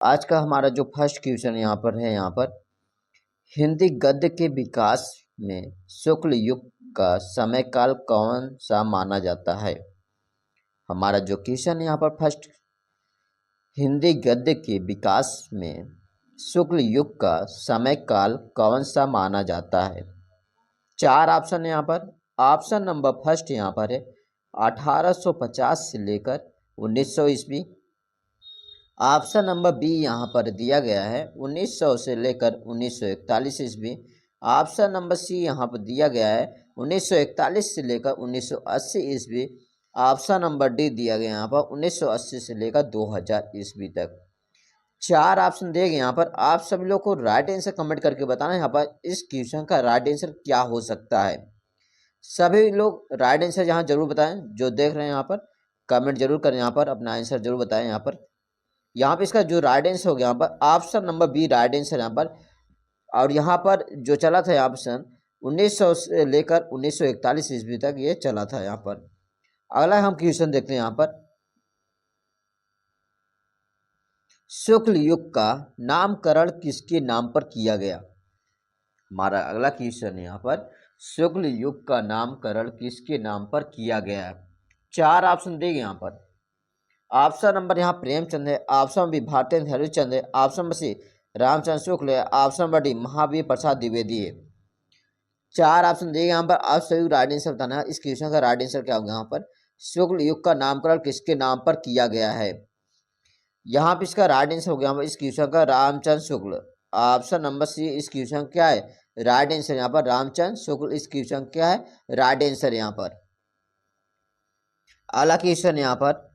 आज का हमारा जो फर्स्ट क्वेश्चन यहाँ पर हिंदी गद्य के विकास में शुक्ल युग का समय काल कौन सा माना जाता है। हमारा जो क्वेश्चन यहाँ पर फर्स्ट, हिंदी गद्य के विकास में शुक्ल युग का समय काल कौन सा माना जाता है। चार ऑप्शन यहाँ पर। ऑप्शन नंबर फर्स्ट यहाँ पर है 1850 से लेकर 1900 ईस्वी। ऑप्शन नंबर बी यहाँ पर दिया गया है 1900 से लेकर 1941 ईस्वी। ऑप्शन नंबर सी यहाँ पर दिया गया है 1941 से लेकर 1980 ईस्वी। ऑप्शन नंबर डी दिया गया यहाँ पर 1980 से लेकर 2000 ईस्वी तक। चार ऑप्शन दिए गए यहाँ पर। आप सभी लोग को राइट आंसर कमेंट करके बताना यहाँ पर इस क्वेश्चन का राइट आंसर क्या हो सकता है। सभी लोग राइट आंसर यहाँ जरूर बताएं, जो देख रहे हैं यहाँ पर कमेंट जरूर करें, यहाँ पर अपना आंसर जरूर बताएं। यहाँ पे इसका जो राइट आंसर हो गया यहाँ पर option number B right answer यहाँ पर। और यहाँ पर जो चला था ऑप्शन 1900 से लेकर 1941 ईस्वी तक ये चला था यहाँ पर। अगला हम क्वेश्चन देखते हैं यहाँ पर, शुक्ल युग का नामकरण किसके नाम पर किया गया। हमारा अगला क्वेश्चन यहाँ पर, शुक्ल युग का नामकरण किसके नाम पर किया गया है। चार ऑप्शन देंगे यहाँ पर। ऑप्शन नंबर यहाँ प्रेमचंद है, ऑप्शन बी भारतेंद्र हरिश्चंद्र है, ऑप्शन नंबर सी रामचंद्र शुक्ल है, option number D Mahavir Prasad Dwivedi है। चार ऑप्शन दिए यहाँ पर। आप सभी राइट आंसर बताना है इस क्वेश्चन का राइट आंसर क्या होगा। यहाँ पर शुक्ल युग का नामकरण किसके नाम पर किया गया है। यहाँ पे इसका राइट आंसर हो गया इस क्वेश्चन का रामचंद्र शुक्ल। ऑप्शन नंबर सी इस क्वेश्चन क्या है राइट आंसर यहाँ पर, रामचंद्र शुक्ल इस क्वेश्चन क्या है राइट आंसर यहाँ पर। अगला क्वेश्चन यहाँ पर,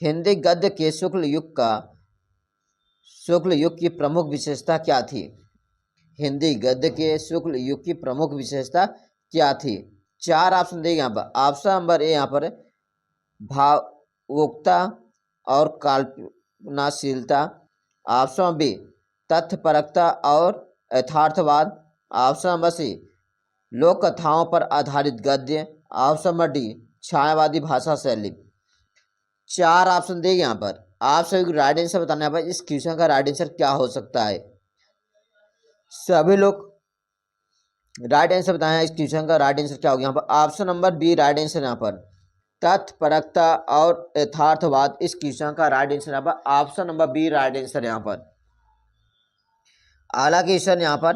हिंदी गद्य के शुक्ल युग की प्रमुख विशेषता क्या थी। हिंदी गद्य के शुक्ल युग की प्रमुख विशेषता क्या थी। चार ऑप्शन देंगे यहाँ पर। ऑप्शन नंबर ए यहाँ पर भावुकता और कल्पनाशीलता। ऑप्शन बी तथ्यपरकता और यथार्थवाद। ऑप्शन नंबर सी लोक कथाओं पर आधारित गद्य। ऑप्शन नंबर डी छायावादी भाषा शैली। चार ऑप्शन देंगे यहाँ पर। आप सभी को राइट आंसर बताना है इस क्वेश्चन का राइट आंसर क्या हो सकता है। सभी लोग राइट आंसर बताएं इस क्वेश्चन का राइट आंसर क्या होगा। यहाँ पर option number B right answer यहाँ पर तथ्यपरकता और यथार्थवाद इस क्वेश्चन का राइट आंसर यहाँ पर option number B right answer यहाँ पर। अगला क्वेश्चन यहाँ पर,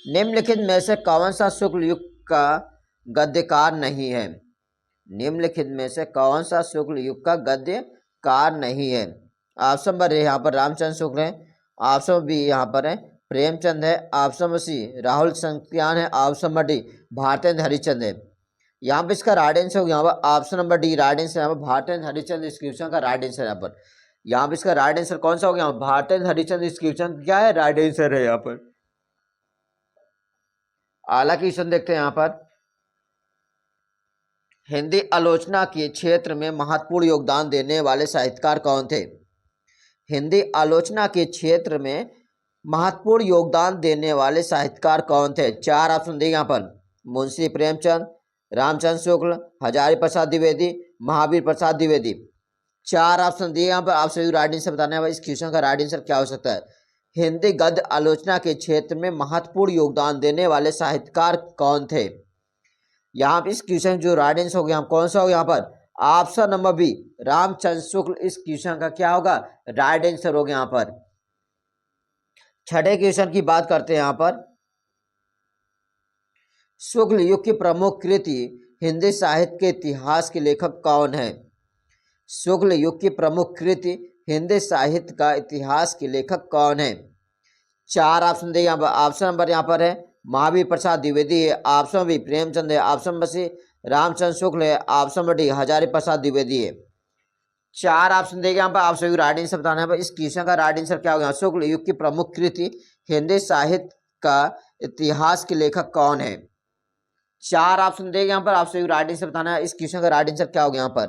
निम्नलिखित में से कौन सा शुक्ल युग का गद्यकार नहीं है। निम्नलिखित में से कौन सा शुक्ल युग का गद्यकार नहीं है। ऑप्शन नंबर ए यहाँ पर रामचंद्र शुक्ल है, ऑप्शन बी यहाँ पर है प्रेमचंद है, ऑप्शन नंबर सी राहुल संक्यान है, option number D Bharatendu Harishchandra है। यहाँ पे इसका राइट आंसर होगा यहाँ पर option number D right answer यहाँ पर भारतेंद्र हरिश्चंद्र इस क्वेश्चन का राइट आंसर यहाँ पर। यहाँ पे इसका राइट आंसर कौन सा हो गया भारतेंद्र हरिश्चंद्र इस क्वेश्चन क्या है राइट आंसर है यहाँ पर। अगला क्वेश्चन देखते हैं यहाँ पर, हिंदी आलोचना के क्षेत्र में महत्वपूर्ण योगदान देने वाले साहित्यकार कौन थे। हिंदी आलोचना के क्षेत्र में महत्वपूर्ण योगदान देने वाले साहित्यकार कौन थे। चार ऑप्शन दिए यहाँ पर, मुंशी प्रेमचंद, रामचंद्र शुक्ल, हजारी प्रसाद द्विवेदी, महावीर प्रसाद द्विवेदी। चार ऑप्शन दिए यहाँ पर। आप सभी राइट आंसर बताने वाले इस क्वेश्चन का राइट आंसर क्या हो सकता है। हिंदी गद्य आलोचना के क्षेत्र में महत्वपूर्ण योगदान देने वाले साहित्यकार कौन थे। यहाँ पर इस क्वेश्चन जो राइट आंसर हो गया कौन सा होगा यहाँ पर option number B Ramchandra Shukla इस क्वेश्चन का क्या होगा राइट आंसर होगा यहाँ पर। छठे क्वेश्चन की बात करते हैं यहाँ पर, शुक्ल युग की प्रमुख कृति हिंदी साहित्य के इतिहास के लेखक कौन है। शुक्ल युग की प्रमुख कृति हिंदी साहित्य का इतिहास के लेखक कौन है। चार ऑप्शन दे यहाँ पर। ऑप्शन नंबर यहाँ पर है महावीर प्रसाद द्विवेदी है, ऑप्शन बी प्रेमचंद है, ऑप्शन नंबर सी रामचंद्र शुक्ल है, option number D Hazari Prasad Dwivedi है। चार ऑप्शन देगा यहाँ पर। आप सभी राइट आंसर बताना है इस क्वेश्चन का राइट आंसर क्या होगा। शुक्ल युग की प्रमुख कृति हिंदी साहित्य का इतिहास के लेखक कौन है। चार ऑप्शन देगा यहाँ पर। आप सभी राइट आंसर बताना है इस क्वेश्चन का राइट आंसर क्या होगा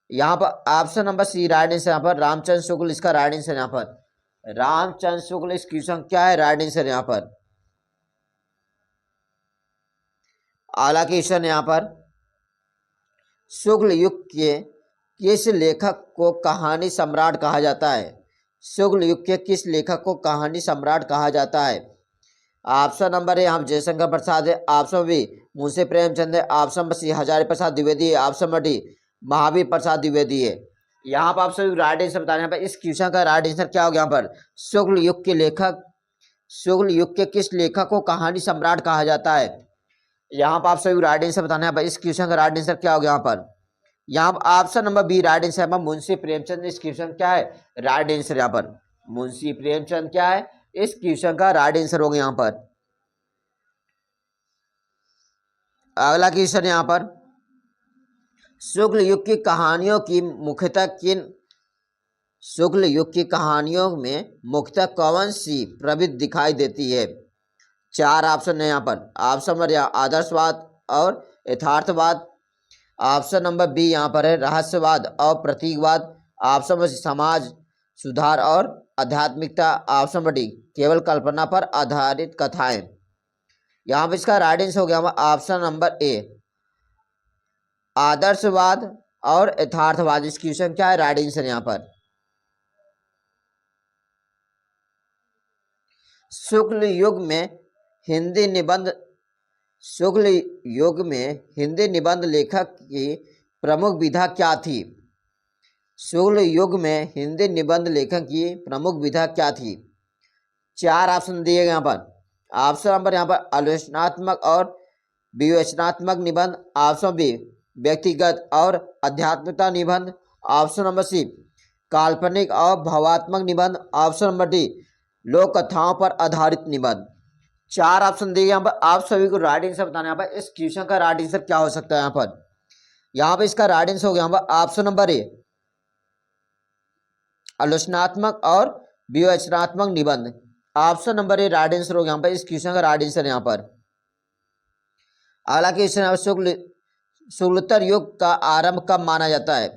यहाँ पर option number C right answer यहाँ पर रामचंद्र शुक्ल इसका राइट आंसर यहाँ पर। रामचंद्र शुक्ल इस क्वेश्चन क्या है राइट आंसर यहाँ पर। अगला क्वेश्चन यहाँ पर, शुक्ल युग के किस लेखक को कहानी सम्राट कहा जाता है? शुक्ल युग के किस लेखक को कहानी सम्राट कहा जाता है? ऑप्शन नंबर ए हम जयशंकर प्रसाद है, ऑप्शन बी मुंशी प्रेमचंद है, ऑप्शन नंबर सी हजारी प्रसाद द्विवेदी है, option number D Mahavir Prasad Dwivedi है। यहाँ पर आप सभी राइट आंसर बताने। यहाँ पर इस क्वेश्चन का राइट आंसर क्या होगा? यहाँ पर शुक्ल युग के लेखक, शुक्ल युग के किस लेखक को कहानी सम्राट कहा जाता है? यहाँ पर आप सभी राइट आंसर बताना है। इस क्वेश्चन का राइट आंसर क्या होगा? यहाँ पर option number B right answer है मुंशी प्रेमचंद। इस क्वेश्चन क्या है? राइट आंसर यहाँ पर मुंशी प्रेमचंद क्या है? इस क्वेश्चन का राइट आंसर होगा। यहाँ पर अगला क्वेश्चन यहाँ पर शुक्ल युग की कहानियों की मुख्यतः किन, शुक्ल युग की कहानियों में मुख्यतः कौन सी प्रवृत्ति दिखाई देती है? चार ऑप्शन है यहाँ पर। ऑप्शन नंबर आदर्शवाद और यथार्थवाद, ऑप्शन नंबर बी यहाँ पर है रहस्यवाद और प्रतीकवाद, ऑप्शन नंबर समाज सुधार और आध्यात्मिकता, ऑप्शन नंबर डी केवल कल्पना पर आधारित कथाएं। यहाँ पर इसका राइट आंसर हो गया ऑप्शन नंबर ए आदर्शवाद और यथार्थवाद। इस क्वेश्चन क्या है? राइट आंसर यहाँ पर शुक्ल युग में हिंदी निबंध, शुक्ल युग में हिंदी निबंध लेखक की प्रमुख विधा क्या थी? शुक्ल युग में हिंदी निबंध लेखन की प्रमुख विधा क्या थी? चार ऑप्शन दिए गए यहाँ पर। ऑप्शन नंबर यहाँ पर आलोचनात्मक और विवेचनात्मक निबंध, ऑप्शन बी व्यक्तिगत और आध्यात्मिकता निबंध, ऑप्शन नंबर सी काल्पनिक और भावात्मक निबंध, ऑप्शन नंबर डी लोक कथाओं पर आधारित निबंध। चार ऑप्शन दिए यहाँ पर। आप सभी को राइट आंसर बताना। यहाँ पर इस क्वेश्चन का राइट आंसर क्या हो सकता है? यहाँ पर इसका राइट आंसर हो गया यहाँ पर ऑप्शन नंबर ए आलोचनात्मक और विवेचनात्मक निबंध। Option number A right answer हो गया यहाँ पर। इस क्वेश्चन का राइट आंसर यहाँ पर। अगला क्वेश्चन है शुक्लोत्तर युग का आरंभ कब माना जाता है?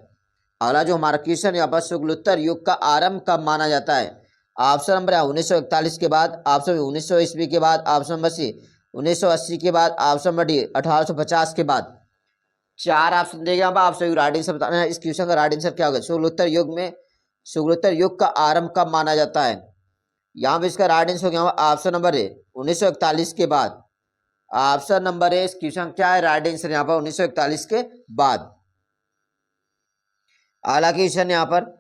अगला जो हमारा क्वेश्चन यहाँ पर शुक्लोत्तर युग का आरंभ कब माना जाता है? ऑप्शन नंबर 1941 के बाद, ऑप्शन 1900 ईस्वी के बाद, ऑप्शन नंबर सी 1980 के बाद, ऑप्शन नंबर डी 1850 के बाद। चार ऑप्शन देगा आप सभी राइट आंसर बताना है। इस क्वेश्चन का राइट आंसर क्या होगा? शुक्लोत्तर युग में, शुक्लोत्तर युग का आरंभ कब माना जाता है? यहाँ पे इसका राइट आंसर हो गया ऑप्शन नंबर ए 1941 के बाद। ऑप्शन नंबर ए इस क्वेश्चन क्या है? राइट आंसर यहाँ पर 1941 के बाद। अगला क्वेश्चन यहाँ पर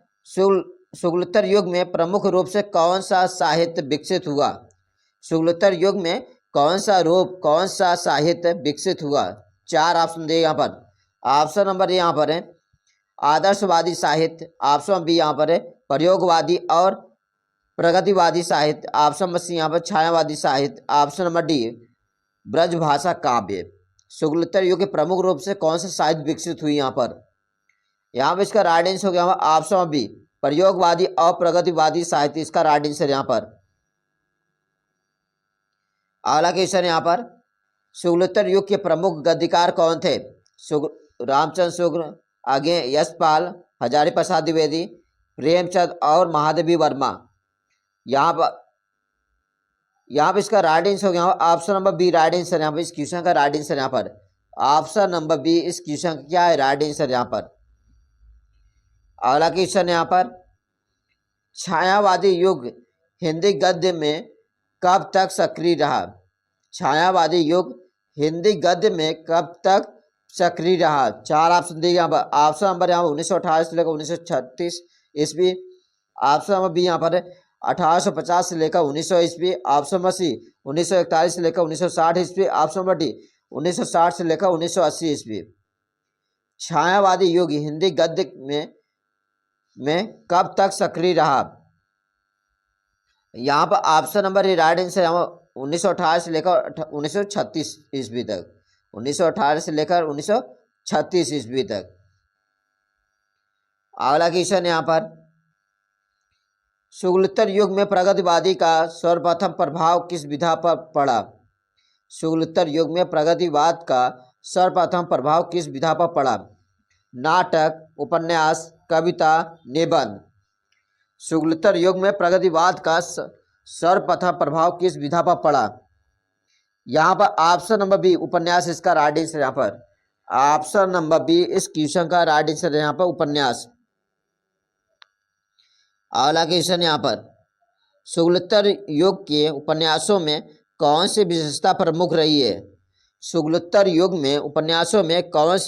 शुक्लोत्तर युग में प्रमुख रूप से कौन सा साहित्य विकसित हुआ? शुक्लोत्तर युग में कौन सा साहित्य विकसित हुआ? चार ऑप्शन दिए यहाँ पर। ऑप्शन नंबर यहाँ पर है आदर्शवादी साहित्य, ऑप्शन बी यहाँ पर है प्रयोगवादी और प्रगतिवादी साहित्य, ऑप्शन नंबर सी यहाँ पर छायावादी साहित्य, ऑप्शन नंबर डी ब्रजभाषा काव्य। शुक्लोत्तर युग के प्रमुख रूप से कौन सा साहित्य विकसित हुई? यहाँ पर इसका राइट आंसर हो गया ऑप्शन नंबर बी प्रयोगवादी और प्रगतिवादी साहित्य। इसका राइट आंसर यहाँ पर। अगला क्वेश्चन यहाँ पर शुक्लोत्तर युग के प्रमुख गद्यकार कौन थे? रामचंद्र शुक्ल, आगे यशपाल, हजारी प्रसाद द्विवेदी, प्रेमचंद और महादेवी वर्मा। यहाँ पर इसका राइट आंसर हो गया option number B right answer. यहाँ पर इस क्वेश्चन का राइट आंसर यहाँ पर ऑप्शन नंबर बी इस क्वेश्चन का क्या है? राइट आंसर यहाँ पर। अगला क्वेश्चन यहाँ पर छायावादी युग हिंदी गद्य में कब तक सक्रिय रहा? छायावादी युग हिंदी गद्य में कब तक सक्रिय रहा? चार ऑप्शन दिए यहाँ पर। ऑप्शन नंबर यहाँ पर 1918 से लेकर 1936 ईस्वी, ऑप्शन नंबर बी यहाँ पर 1850 से लेकर 1900 ईस्वी, ऑप्शन नंबर सी 1941 से लेकर 1960 ईस्वी, ऑप्शन नंबर डी 1960 से लेकर 1980 ईस्वी। छायावादी युग हिंदी गद्य में कब तक सक्रिय रहा? यहाँ पर option number A right answer 1918 से लेकर 1936 ईस्वी तक, 1918 से लेकर 1936 ईस्वी तक। अगला क्वेश्चन यहाँ पर शुक्लोत्तर युग में प्रगतिवादी का सर्वप्रथम प्रभाव किस विधा पर पड़ा? शुक्लोत्तर युग में प्रगतिवाद का सर्वप्रथम प्रभाव किस विधा पर पड़ा? नाटक, उपन्यास, कविता, निबंध। शुक्लोत्तर युग में प्रगतिवाद का सर्वप्रथम प्रभाव किस विधा पर पड़ा? यहाँ पर ऑप्शन नंबर बी उपन्यास इसका राइट आंसर यहाँ पर। ऑप्शन नंबर बी इस क्वेश्चन का राइट आंसर यहाँ पर उपन्यास। अगला क्वेश्चन यहाँ पर, शुक्लोत्तर युग के उपन्यासों में कौन सी विशेषता प्रमुख रही है? शुक्लोत्तर युग में उपन्यासों में कौन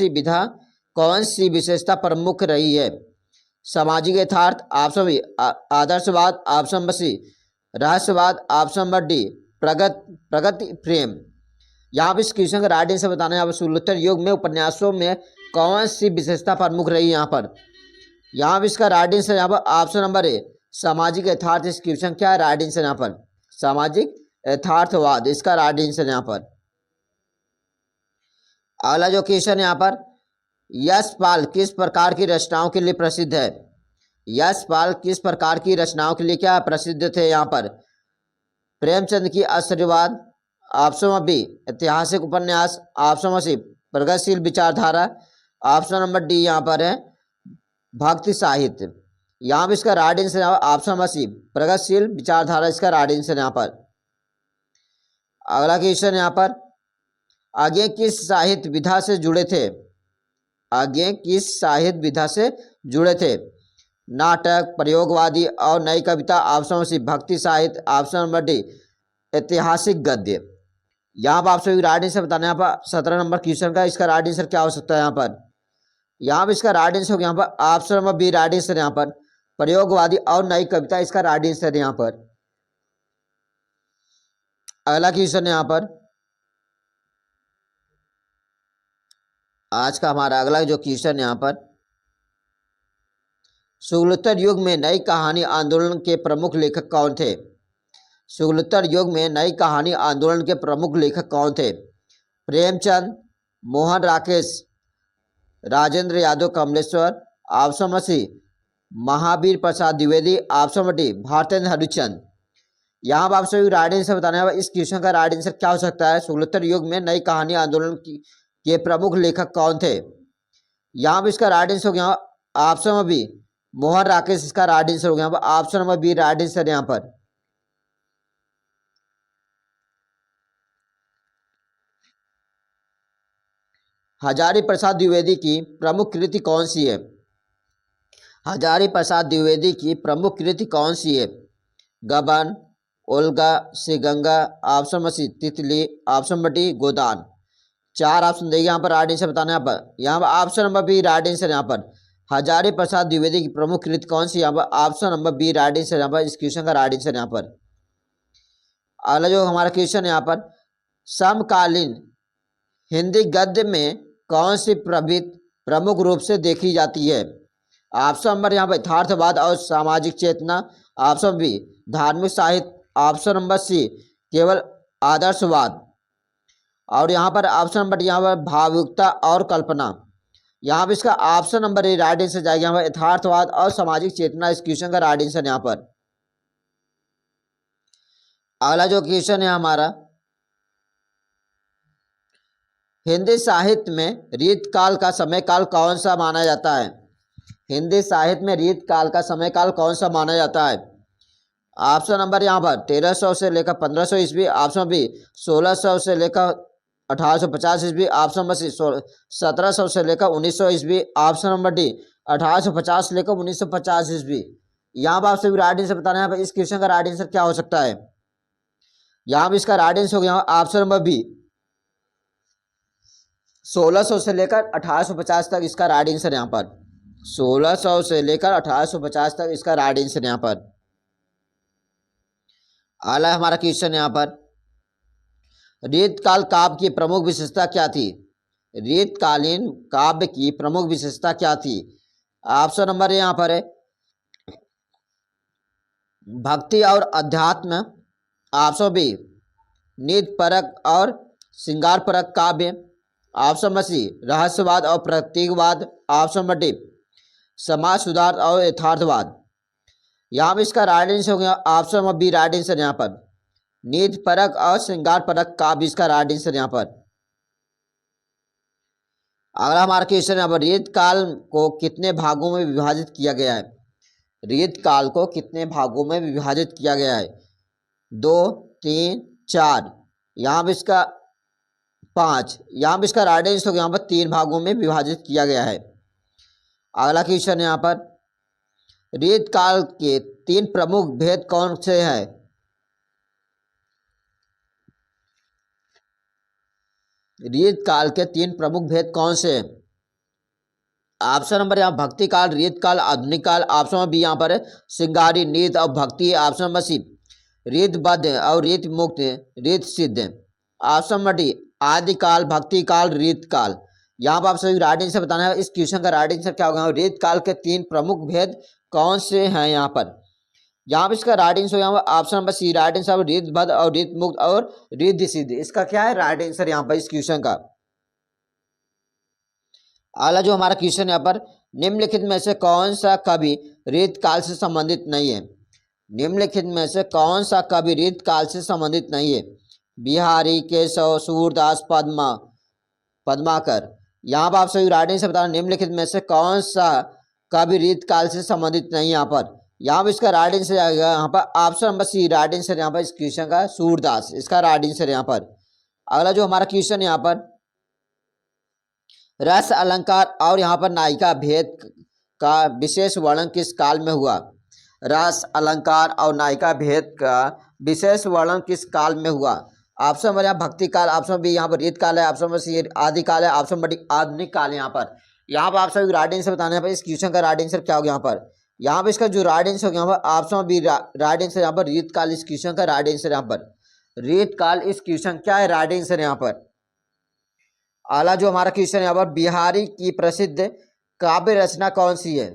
सी विशेषता प्रमुख रही है? सामाजिक यथार्थ, ऑप्शन बी आदर्शवाद, ऑप्शन नंबर सी रहस्यवाद, ऑप्शन नंबर डी प्रगति प्रेम। यहाँ पर इस क्वेश्चन का राइट आंसर बताना है। यहाँ पर शुक्लोत्तर युग में उपन्यासों में कौन सी विशेषता प्रमुख रही है? यहाँ पर इसका राइट आंसर यहाँ पर ऑप्शन नंबर ए सामाजिक यथार्थ। इस क्वेश्चन क्या है राइट आंसर यहाँ पर? सामाजिक यथार्थवाद इसका राइट आंसर यहाँ पर। अगला जो क्वेश्चन यहाँ पर, यशपाल किस प्रकार की रचनाओं के लिए प्रसिद्ध है? यशपाल किस प्रकार की रचनाओं के लिए क्या प्रसिद्ध थे? यहाँ पर प्रेमचंद की आश्चर्यवाद, ऑप्शन नंबर बी ऐतिहासिक उपन्यास, ऑप्शन नंबर सी प्रगतिशील विचारधारा, ऑप्शन नंबर डी यहाँ पर है भक्ति साहित्य। यहाँ पर इसका right answer option number C प्रगतिशील विचारधारा इसका राइट आंसर यहाँ पर। अगला क्वेश्चन यहाँ पर, आगे किस साहित्य विधा से जुड़े थे? आगे किस साहित्य विधा से जुड़े थे? नाटक, प्रयोगवादी और नई कविता, ऑप्शन नंबर सी भक्ति साहित्य, ऑप्शन नंबर डी ऐतिहासिक गद्य। यहाँ पर आप सभी राइट आंसर बताना है। यहाँ पर 17 नंबर क्वेश्चन का इसका राइट आंसर क्या हो सकता है? यहाँ पर इसका राइट आंसर होगा यहाँ पर option number B right answer यहाँ पर प्रयोगवादी और नई कविता इसका राइट आंसर यहाँ पर। अगला क्वेश्चन यहाँ पर, आज का हमारा अगला जो क्वेश्चन यहाँ पर, शुक्लोत्तर युग में नई कहानी आंदोलन के प्रमुख लेखक कौन थे? शुक्लोत्तर युग में नई कहानी आंदोलन के प्रमुख लेखक कौन थे? Premchand, Mohan Rakesh, Rajendra Yadav Kamleshwar, option number C Mahavir Prasad Dwivedi, option number D Bharatendu Harishchandra. यहाँ पर आप सभी राइट आंसर बताना है। इस क्वेश्चन का राइट आंसर क्या हो सकता है? शुक्लोत्तर युग में नई कहानी आंदोलन के प्रमुख लेखक कौन थे? यहाँ पर इसका राइट आंसर हो गया option number B Mohan Rakesh इसका राइट आंसर हो गया। यहाँ पर option number B right answer यहाँ पर। हजारी प्रसाद द्विवेदी की प्रमुख कृति कौन सी है? हजारी प्रसाद द्विवेदी की प्रमुख कृति कौन सी है? गबन, ओल्गा, श्रीगंगा, option number C Titli, option number D Godan. 4 option देगा यहाँ पर राइट आंसर बताना है। यहाँ पर option number B right answer यहाँ पर हजारी प्रसाद द्विवेदी की प्रमुख कृति कौन सी? यहाँ पर option number B right answer यहाँ पर इस क्वेश्चन का राइट आंसर यहाँ पर। अगला जो हमारा क्वेश्चन यहाँ पर, समकालीन हिंदी गद्य में कौन सी प्रवृत्ति प्रमुख रूप से देखी जाती है? ऑप्शन नंबर यहाँ पर यथार्थवाद और सामाजिक चेतना, ऑप्शन बी धार्मिक साहित्य, ऑप्शन नंबर सी केवल आदर्शवाद, और यहाँ पर ऑप्शन नंबर यहाँ पर भावुकता और कल्पना। यहाँ पर इसका option number A right answer जाएगा यहाँ पर यथार्थवाद और सामाजिक चेतना इस क्वेश्चन का राइट आंसर यहाँ पर। अगला जो क्वेश्चन है हमारा, हिंदी साहित्य में रीत काल का समय काल कौन सा माना जाता है? हिंदी साहित्य में रीत काल का समय काल कौन सा माना जाता है? ऑप्शन नंबर यहाँ पर 1300 से लेकर 1500 ईस्वी, ऑप्शन बी 1600 से लेकर 1850 ईस्वी, ऑप्शन नंबर सी 1700 से लेकर 1900 ईस्वी, ऑप्शन नंबर डी 1850 से लेकर 1950 ईस्वी। यहाँ पर आपसे राइट आंसर बताना है। इस क्वेश्चन का राइट आंसर क्या हो सकता है? यहाँ पर इसका राइट आंसर हो गया ऑप्शन नंबर बी 1600 से लेकर 1850 तक इसका राइट आंसर यहाँ पर। 1600 से लेकर 1850 तक इसका राइट आंसर यहाँ पर। अगला हमारा क्वेश्चन यहाँ पर, रीतकाल काव्य की प्रमुख विशेषता क्या थी? रीतकालीन काव्य की प्रमुख विशेषता क्या थी? ऑप्शन नंबर यहाँ पर है भक्ति और अध्यात्म, ऑप्शन बी नीति परक और श्रृंगार परक काव्य, ऑप्शन नंबर सी रहस्यवाद और प्रतीकवाद, ऑप्शन नंबर डी समाज सुधार और यथार्थवाद। यहाँ पर इसका राइट आंसर हो गया option number B right answer यहाँ पर नीति परक और श्रृंगार परक काव्य इसका राइट आंसर यहाँ पर। अगला हमारा क्वेश्चन यहाँ पर, रीत काल को कितने भागों में विभाजित किया गया है? रीत काल को कितने भागों में विभाजित किया गया है? 2, 3, 4। यहाँ पर इसका 5। यहाँ पर इसका राइट आंसर यहाँ पर 3 भागों में विभाजित किया गया है। अगला क्वेश्चन यहाँ पर, रीत काल के 3 प्रमुख भेद कौन से हैं? रीत काल के 3 प्रमुख भेद कौन से हैं? ऑप्शन नंबर यहाँ भक्ति काल, रीत काल, आधुनिक काल। ऑप्शन नंबर बी यहाँ पर श्रृंगारी, नीत और भक्ति। ऑप्शन नंबर सी रीतबद्ध और रीत मुक्त, रीत सिद्ध। ऑप्शन नंबर डी आदिकाल, भक्ति काल, रीत काल। यहाँ पर आप सभी राइट आंसर बताना है। इस क्वेश्चन का राइट आंसर क्या होगा? रीत काल के 3 प्रमुख भेद कौन से हैं? यहाँ पर इसका राइट आंसर यहाँ पर option number C right answer, रीतबद्ध और रीत मुक्त और रीत सिद्ध। इसका क्या है राइट आंसर यहाँ पर इस क्वेश्चन का। अगला जो हमारा क्वेश्चन यहाँ पर, निम्नलिखित में से कौन सा कवि रीत काल से संबंधित नहीं है? निम्नलिखित में से कौन सा कवि रीत काल से संबंधित नहीं है? बिहारी, केशव, सूरदास, पद्माकर। यहाँ पर आप सभी राइट आंसर बताना, निम्नलिखित में से कौन सा कवि रीत काल से संबंधित नहीं? यहाँ पर इसका राइट आंसर आएगा यहाँ पर option number C right answer यहाँ पर इस क्वेश्चन का, सूरदास। इसका राइट आंसर यहाँ पर। अगला जो हमारा क्वेश्चन यहाँ पर, रस अलंकार और यहाँ पर नायिका भेद का विशेष वर्णन किस काल में हुआ? रस अलंकार और नायिका भेद का विशेष वर्णन किस काल में हुआ? ऑप्शन नंबर यहाँ भक्ति काल, ऑप्शन बी यहाँ पर रीत काल है, ऑप्शन नंबर सी आदि काल है, ऑप्शन नंबर डी आधुनिक काल है। यहाँ पर आप सभी राइट आंसर बताने हैं। इस क्वेश्चन का राइट आंसर क्या होगा? यहाँ पर इसका जो राइट आंसर होगा यहाँ पर option number B right answer यहाँ पर रीत काल। इस क्वेश्चन का राइट आंसर यहाँ पर रीत काल। इस क्वेश्चन क्या है राइट आंसर यहाँ पर। अगला जो हमारा क्वेश्चन यहाँ पर, बिहारी की प्रसिद्ध काव्य रचना कौन सी है?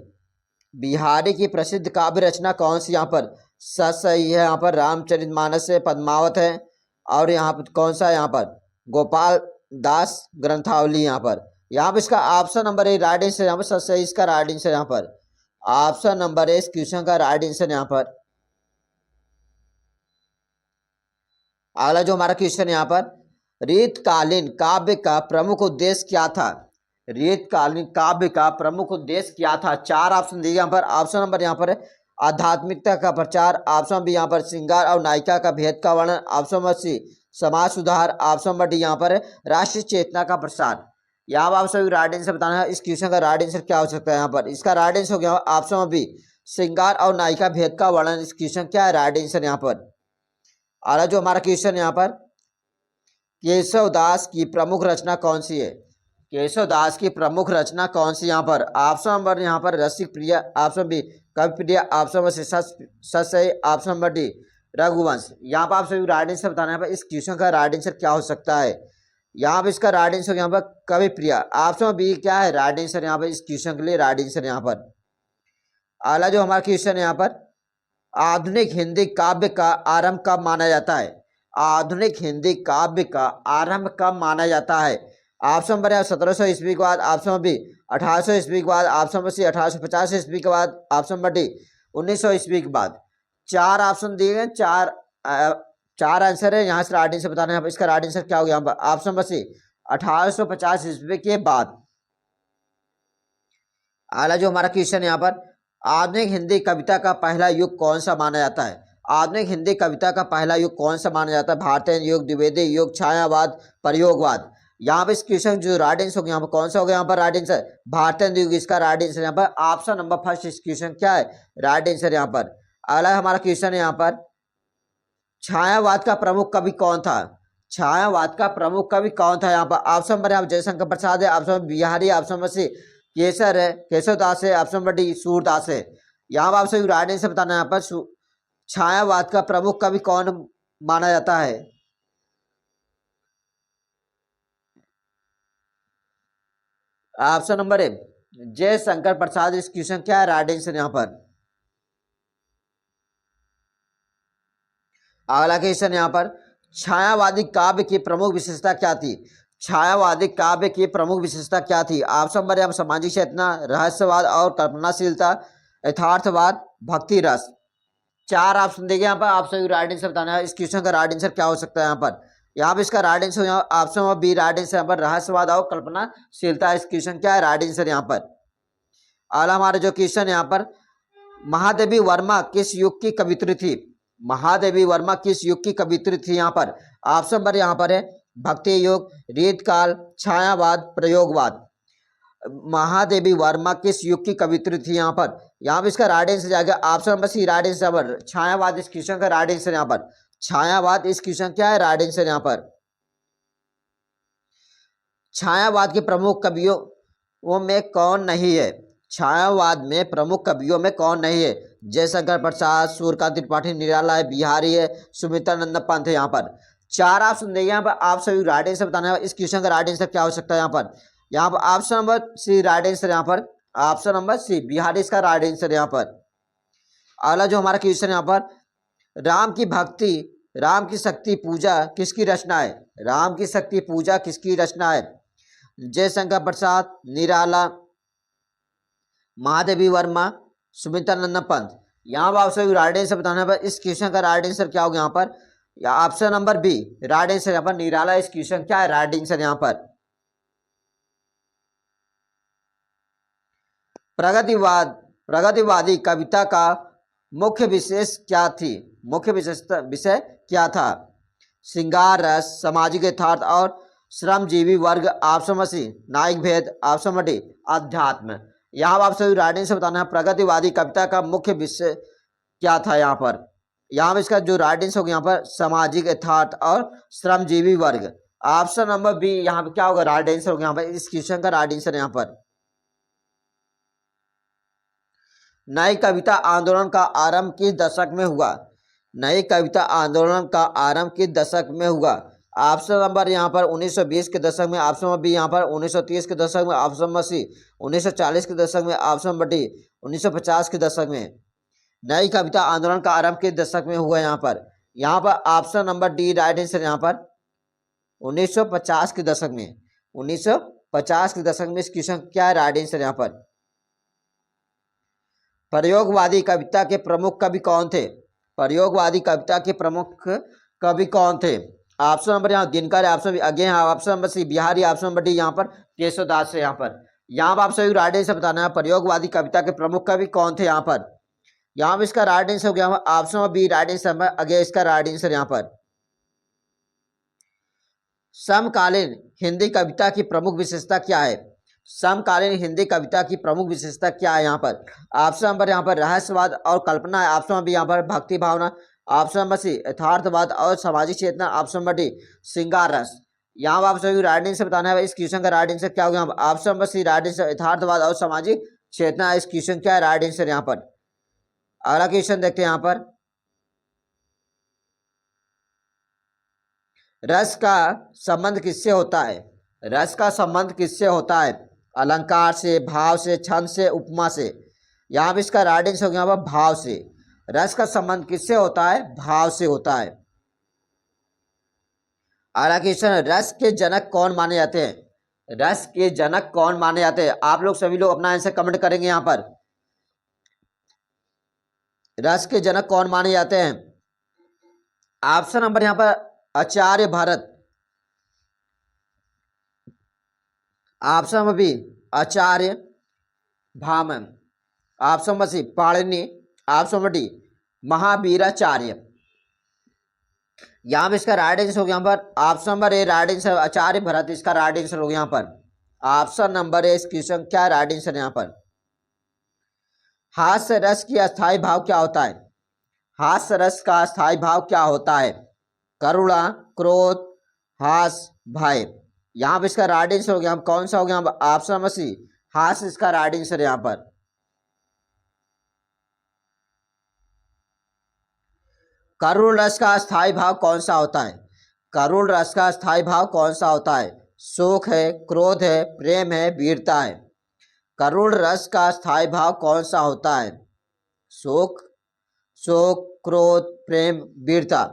बिहारी की प्रसिद्ध काव्य रचना कौन सी? यहाँ पर सही है, यहाँ पर रामचरितमानस है, पद्मावत है, और यहाँ पर कौन सा? यहाँ पर गोपाल दास ग्रंथावली। यहाँ पर इसका option number A right answer यहाँ पर सही। इसका राइट आंसर यहाँ पर ऑप्शन नंबर ए इस क्वेश्चन का राइट आंसर यहाँ पर। अगला जो हमारा क्वेश्चन यहाँ पर, रीतकालीन काव्य का प्रमुख उद्देश्य क्या था? रीतकालीन काव्य का प्रमुख उद्देश्य क्या था? 4 ऑप्शन दिए यहाँ पर। ऑप्शन नंबर यहाँ पर आध्यात्मिकता का प्रचार, ऑप्शन बी यहाँ पर श्रृंगार और नायिका का भेद का वर्णन, ऑप्शन नंबर सी समाज सुधार, ऑप्शन नंबर डी यहाँ पर राष्ट्रीय चेतना का प्रसार। यहाँ पर आप सभी राइट आंसर बताना है। इस क्वेश्चन का राइट आंसर क्या हो सकता है? यहाँ पर इसका राइट आंसर हो गया ऑप्शन नंबर बी श्रृंगार और नायिका भेद का वर्णन। इस क्वेश्चन क्या है राइट आंसर यहाँ पर। अगला जो हमारा क्वेश्चन यहाँ पर, केशवदास की प्रमुख रचना कौन सी है? केशवदास की प्रमुख रचना कौन सी? यहाँ पर ऑप्शन नंबर यहाँ पर रसिक प्रिय, ऑप्शन बी कवि प्रिय, ऑप्शन नंबर सी सही, ऑप्शन नंबर डी रघुवंश। यहाँ पर आप सभी राइट आंसर बताना है। इस क्वेश्चन का राइट आंसर क्या हो सकता है? यहाँ पर इसका राइट आंसर यहाँ पर कवि प्रिय, ऑप्शन बी क्या है राइट आंसर यहाँ पर इस क्वेश्चन के लिए राइट आंसर यहाँ पर। अगला जो हमारा क्वेश्चन है यहाँ पर, आधुनिक हिंदी काव्य का आरंभ कब माना जाता है? आधुनिक हिंदी काव्य का आरंभ कब माना जाता है? ऑप्शन नंबर है 1700 ईस्वी के बाद, ऑप्शन नंबर बी 1800 ईस्वी के बाद, ऑप्शन नंबर सी 1850 ईस्वी के बाद, ऑप्शन नंबर डी 1900 ईस्वी के बाद। 4 ऑप्शन दिए गए, चार आंसर है। यहाँ से राइट आंसर बताना है। इसका राइट आंसर क्या होगा? यहाँ पर ऑप्शन नंबर सी 1850 ईस्वी के बाद। अगला जो हमारा क्वेश्चन यहाँ पर, आधुनिक हिंदी कविता का पहला युग कौन सा माना जाता है? आधुनिक हिंदी कविता का पहला युग कौन सा माना जाता है? भारतीय युग, द्विवेदी युग, छायावाद, प्रयोगवाद। यहाँ पर इस क्वेश्चन जो राइट आंसर होगा यहाँ पर कौन सा होगा? यहाँ पर राइट आंसर भारतीय युग। इसका राइट आंसर यहाँ पर ऑप्शन नंबर फर्स्ट इस क्वेश्चन क्या है राइट आंसर यहाँ पर। अगला हमारा क्वेश्चन है यहाँ पर, छायावाद का प्रमुख कवि कौन था? छायावाद का प्रमुख कवि कौन था? यहाँ पर ऑप्शन नंबर यहाँ जयशंकर प्रसाद है, option number Bihari, option number C Kesar है, केशवदास है, ऑप्शन नंबर डी सूरदास है। यहाँ पर आपसे राइट आंसर बताना है। यहाँ पर छायावाद का प्रमुख कवि कौन माना जाता है? ऑप्शन नंबर ए जयशंकर प्रसाद। इस क्वेश्चन क्या है राइट आंसर यहाँ पर। अगला क्वेश्चन यहाँ पर, छायावादी काव्य की प्रमुख विशेषता क्या थी? छायावादी काव्य की प्रमुख विशेषता क्या थी? ऑप्शन नंबर यहाँ सामाजिक चेतना, रहस्यवाद और कल्पनाशीलता, यथार्थवाद, भक्ति रस। 4 ऑप्शन देंगे यहाँ पर। आप सभी राइट आंसर बताना है। इस क्वेश्चन का राइट आंसर क्या हो सकता है? यहाँ पर इसका right answer option number B right answer यहाँ पर रहस्यवाद और कल्पनाशीलता। इस क्वेश्चन क्या है राइट आंसर यहाँ पर। अगला हमारा जो क्वेश्चन यहाँ पर, महादेवी वर्मा किस युग की कवित्री थी? महादेवी वर्मा किस युग की कवित्री थी? यहाँ पर ऑप्शन नंबर यहाँ पर है भक्ति युग, रीतकाल, छायावाद, प्रयोगवाद। महादेवी वर्मा किस युग की कवित्री थी? यहाँ पर इसका राइट आंसर जाएगा option number C, right answer. छायावाद इस क्वेश्चन का राइट आंसर यहाँ पर। छायावाद इस क्वेश्चन क्या है? राइट आंसर यहाँ पर। छायावाद के प्रमुख कवियों में कौन नहीं है? छायावाद में प्रमुख कवियों में कौन नहीं है? जयशंकर प्रसाद, सूर्यकांत त्रिपाठी, निराला है, बिहारी है, सुमित्रानंद पंत है। यहाँ पर चार ऑप्शन देंगे। यहाँ पर आप सभी राइट आंसर बताना है। इस क्वेश्चन का राइट आंसर क्या हो सकता है? यहाँ पर option number C right answer. यहाँ पर ऑप्शन नंबर सी बिहारी इसका राइट आंसर। यहाँ पर अगला जो हमारा क्वेश्चन यहाँ पर, राम की भक्ति, राम की शक्ति पूजा किसकी रचना है? राम की शक्ति पूजा किसकी रचना है? जयशंकर प्रसाद, निराला, महादेवी वर्मा, सुमित्रानंद पंत। यहाँ पर आपसे राइट आंसर बताना है। इस क्वेश्चन का राइट आंसर क्या होगा? यहाँ पर option number B right answer. यहाँ पर निराला इस क्वेश्चन क्या है? Right answer. यहाँ पर प्रगतिवादी कविता का मुख्य विशेष क्या थी? मुख्य विषय क्या था? श्रृंगार रस, सामाजिक यथार्थ और श्रमजीवी वर्ग। ऑप्शन सी नायक भेद, ऑप्शन डी अध्यात्म। यहाँ आप सभी राइट आंसर बताना है। प्रगतिवादी कविता का मुख्य विषय क्या था? यहाँ पर इसका जो राइट आंसर होगा यहाँ पर सामाजिक यथार्थ और श्रमजीवी वर्ग। ऑप्शन नंबर बी यहाँ पर क्या होगा? राइट आंसर होगा यहाँ पर। इस क्वेश्चन का राइट आंसर यहाँ पर। नई कविता आंदोलन का आरंभ किस दशक में हुआ? नई कविता आंदोलन का आरंभ किस दशक में हुआ? ऑप्शन नंबर यहाँ पर 1920 के दशक में, ऑप्शन नंबर बी यहाँ पर 1930 के दशक में, ऑप्शन नंबर सी 1940 के दशक में, ऑप्शन नंबर डी 1950 के दशक में। नई कविता आंदोलन का आरंभ किस दशक में हुआ? यहाँ पर option number D right answer. यहाँ पर 1950 के दशक में, 1950 के दशक में इस क्वेश्चन क्या है? Right answer. यहाँ पर प्रयोगवादी कविता के प्रमुख कवि कौन थे? प्रयोगवादी कविता के प्रमुख कवि कौन थे? ऑप्शन नंबर यहाँ दिनकर है, option again option number C Bihari, option number D यहाँ पर केशवदास है। यहाँ पर आप सभी राइट आंसर बताना है। प्रयोगवादी कविता के प्रमुख कवि कौन थे? यहाँ पर इसका राइट आंसर हो गया option number B right answer. Again इसका राइट आंसर। यहाँ पर समकालीन हिंदी कविता की प्रमुख विशेषता क्या है? समकालीन हिंदी कविता की प्रमुख विशेषता क्या है? यहाँ पर ऑप्शन नंबर यहाँ पर रहस्यवाद और कल्पना है, ऑप्शन नंबर यहाँ पर भक्ति भावना, ऑप्शन नंबर सी यथार्थवाद और सामाजिक चेतना, ऑप्शन नंबर डी श्रृंगार रस। यहाँ पर आप सभी राइट आंसर बताना है। इस क्वेश्चन का राइट आंसर क्या होगा? Option number C right answer यथार्थवाद और सामाजिक चेतना। इस क्वेश्चन क्या है? Right answer. यहाँ पर अगला क्वेश्चन देखते हैं। यहाँ पर रस का संबंध किससे होता है? रस का संबंध किससे होता है? अलंकार से, भाव से, छंद से, उपमा से। यहाँ पर इसका राइट आंसर हो गया भाव से। रस का संबंध किससे होता है? भाव से होता है। अगला क्वेश्चन, रस के जनक कौन माने जाते हैं? रस के जनक कौन माने जाते हैं? आप लोग सभी लोग अपना आंसर कमेंट करेंगे। यहाँ पर रस के जनक कौन माने जाते हैं? ऑप्शन नंबर यहाँ पर Acharya Bharat, option number B Acharya Bhaman, option number C Panini, option number D Mahaviracharya. यहाँ पर इसका राइट आंसर होगा यहाँ पर option number A right answer Acharya Bharat इसका राइट आंसर होगा। यहाँ पर ऑप्शन नंबर ए इस क्वेश्चन क्या राइट आंसर? यहाँ पर हास्य रस की अस्थायी भाव क्या होता है? हास्य रस का अस्थायी भाव क्या होता है? करुणा, क्रोध, हास, भय। यहाँ पर इसका राइट आंसर हो गया कौन सा हो गया? ऑप्शन नंबर सी हास्य इसका राइट आंसर। यहाँ पर करुण रस का स्थायी भाव कौन सा होता है? करुण रस का स्थायी भाव कौन सा होता है? शोक है, क्रोध है, प्रेम है, वीरता है। करुण रस का स्थायी भाव कौन सा होता है? शोक, क्रोध, प्रेम, वीरता।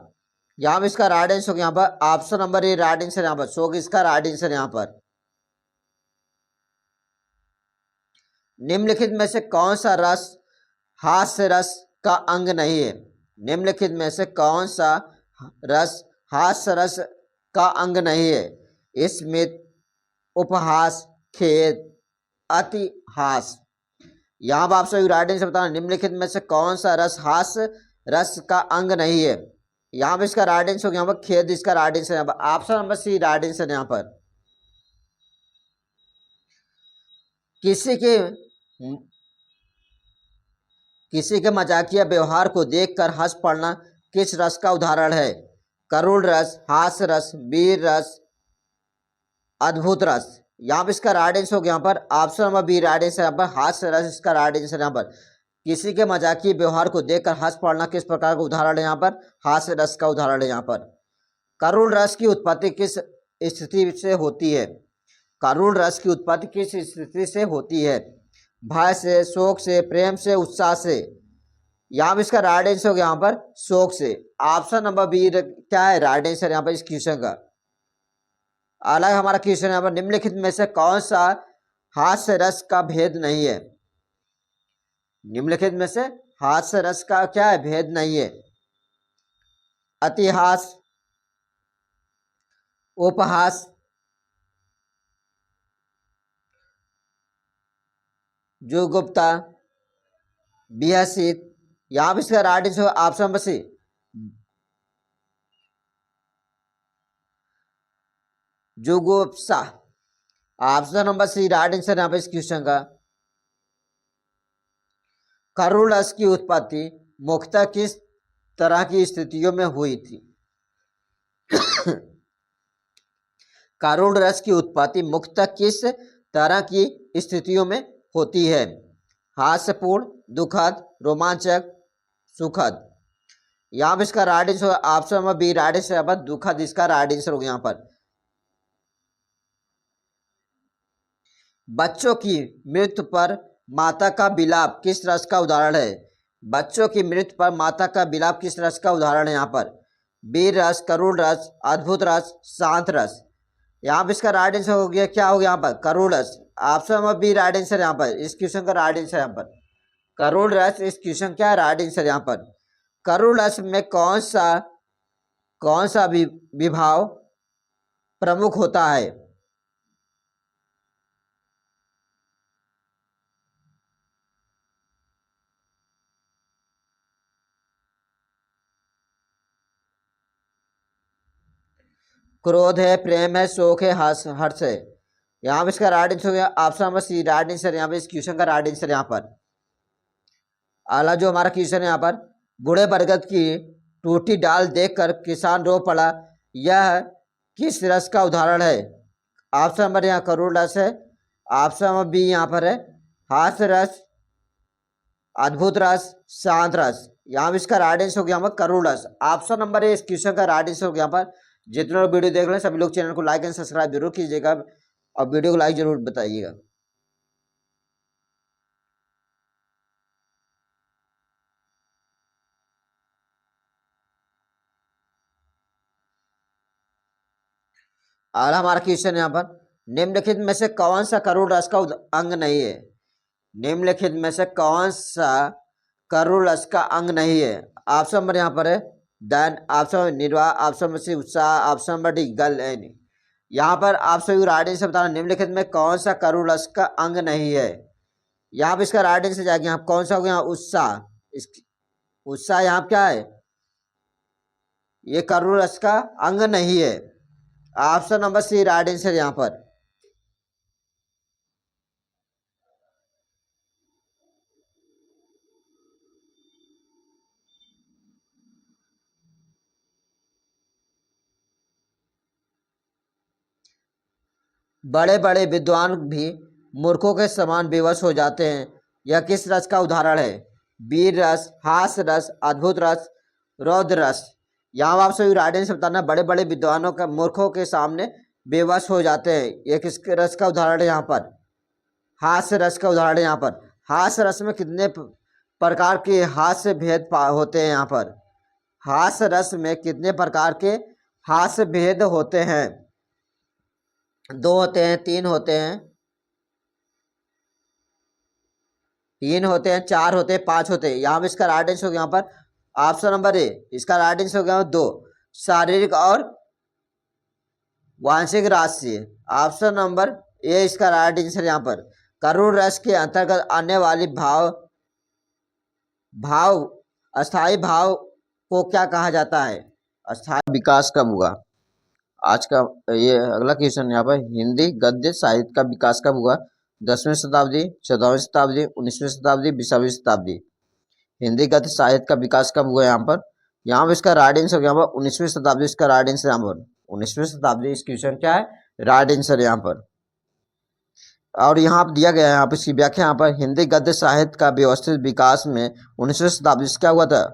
यहाँ पर इसका राइट आंसर यहाँ पर option number A right answer. यहाँ पर शोक इसका राइट आंसर। यहाँ पर निम्नलिखित में से कौन सा रस हास्य रस का अंग नहीं है? निम्नलिखित में से कौन सा रस हास्य रस का अंग नहीं है? स्मित, उपहास, खेद, अतिहास। यहाँ पर आप सभी राइट आंसर बताना। निम्नलिखित में से कौन सा रस हास्य रस का अंग नहीं है? यहाँ पे इसका राइट आंसर हो गया यहाँ पर खेद, इसका राइट आंसर यहाँ पर option number C right answer यहाँ पर। किसी के किसी के मजाकिया व्यवहार को देखकर हंस पड़ना किस रस का उदाहरण है? करुण रस, हास्य रस, वीर रस, अद्भुत रस। यहाँ पे इसका राइट आंसर हो गया यहाँ पर option number B right answer यहाँ पर हास्य रस, इसका राइट आंसर यहाँ पर। किसी के मजाकिया व्यवहार को देखकर हंस पड़ना किस प्रकार का उदाहरण है? यहाँ पर हास्य रस का उदाहरण है यहाँ पर। करुण रस की उत्पत्ति किस स्थिति से होती है? करुण रस की उत्पत्ति किस स्थिति से होती है? भय से, शोक से, प्रेम से, उत्साह से। यहाँ पर इसका राइट आंसर हो गया यहाँ पर शोक से। ऑप्शन नंबर बी क्या है राइट आंसर यहाँ पर इस क्वेश्चन का? अलग हमारा क्वेश्चन यहाँ पर निम्नलिखित में से कौन सा हास्य रस का भेद नहीं है? निम्नलिखित में से हास्य रस का क्या है भेद नहीं है? अतिहास, उपहास, जुगुप्ता, बिहसित। यहाँ पर इसका right answer option number C जुगुप्सा। Option number C right answer यहाँ पर इस क्वेश्चन का। करुण रस की उत्पत्ति मुख्यतः किस तरह की स्थितियों में हुई थी? करुण रस की उत्पत्ति मुख्यतः किस तरह की स्थितियों में होती है? हास्यपूर्ण, दुखद, रोमांचक, सुखद। यहाँ पर इसका right answer option number B right answer यहाँ पर दुखद, इसका राइट आंसर हो गया यहाँ पर। बच्चों की मृत्यु पर माता का विलाप किस रस का उदाहरण है? बच्चों की मृत्यु पर माता का विलाप किस रस का उदाहरण है? यहाँ पर वीर रस, करुण रस, अद्भुत रस, शांत रस। यहाँ पर इसका राइट आंसर हो गया क्या हो गया यहाँ पर करुण रस। Option number B right answer यहाँ पर इस क्वेश्चन का राइट आंसर यहाँ पर करुण रस। इस क्वेश्चन क्या है राइट आंसर यहाँ पर। करुण रस में कौन सा विभाव प्रमुख होता है? क्रोध है, प्रेम है, शोक है, हर्ष है। यहाँ पर इसका राइट आंसर हो गया option number C right answer यहाँ पर इस क्वेश्चन का राइट आंसर यहाँ पर। अगला जो हमारा क्वेश्चन है यहाँ पर बूढ़े बरगद की टूटी डाल देखकर किसान रो पड़ा, यह किस रस का उदाहरण है? ऑप्शन नंबर यहाँ करुण रस है, ऑप्शन नंबर बी यहाँ पर है हास्य रस, अद्भुत रस, शांत रस। यहाँ पर इसका राइट आंसर हो गया यहाँ पर करुण रस। ऑप्शन नंबर है इस क्वेश्चन का राइट आंसर हो गया यहाँ पर। जितने लोग वीडियो देख रहे हैं सभी लोग चैनल को लाइक एंड सब्सक्राइब जरूर कीजिएगा और वीडियो को लाइक जरूर बताइएगा। और हमारा क्वेश्चन यहाँ पर निम्नलिखित में से कौन सा करुण रस का अंग नहीं है? निम्नलिखित में से कौन सा करुण रस का अंग नहीं है? ऑप्शन नंबर यहाँ पर है दैन, ऑप्शन नंबर निर्वाह, ऑप्शन नंबर सी उत्साह, ऑप्शन नंबर डी गल। यहाँ पर आप सभी राइट आंसर बताना निम्नलिखित में कौन सा करुण रस का अंग नहीं है? यहाँ पर इसका राइट आंसर जाएगा यहाँ कौन सा हो गया उत्साह। उत्साह यहाँ क्या है? ये करुण रस का अंग नहीं है। Option number C right answer यहाँ पर। बड़े बड़े विद्वान भी मूर्खों के समान बेवश हो जाते हैं, यह किस रस का उदाहरण है? वीर रस, हास्य रस, अद्भुत रस, रौद्र रस। यहाँ आप सभी राइट आंसर बताना। बड़े बड़े विद्वानों का मूर्खों के सामने बेवश हो जाते हैं, यह किस रस का उदाहरण है? यहाँ पर हास्य रस का उदाहरण है। यहाँ पर हास्य रस में कितने प्रकार के हास्य भेद होते हैं? यहाँ पर हास्य रस में कितने प्रकार के हास्य भेद होते हैं? 2 होते हैं, 3 होते हैं, 3 होते हैं, 4 होते हैं, 5 होते हैं। यहाँ पर इसका राइट आंसर हो गया यहाँ पर ऑप्शन नंबर ए, इसका राइट आंसर हो गया 2 शारीरिक और वांशिक राशि। ऑप्शन नंबर ए इसका राइट आंसर यहाँ पर। करुण रस के अंतर्गत आने वाली भाव अस्थाई भाव को क्या कहा जाता है? अस्थायी विकास कब हुआ? आज का ये अगला क्वेश्चन यहाँ पर, हिंदी गद्य साहित्य का विकास कब हुआ? 10वीं शताब्दी, 14वीं शताब्दी, 19वीं शताब्दी, 20वीं शताब्दी। हिंदी गद्य साहित्य का विकास कब हुआ? यहाँ पर इसका राइट आंसर यहाँ पर 19वीं शताब्दी, इसका राइट आंसर यहाँ पर 19वीं शताब्दी। इस क्वेश्चन क्या है? राइट आंसर यहाँ पर। और यहाँ पर दिया गया है, यहाँ पर इसकी व्याख्या, यहाँ पर हिंदी गद्य साहित्य का व्यवस्थित विकास में 19वीं शताब्दी से क्या हुआ था?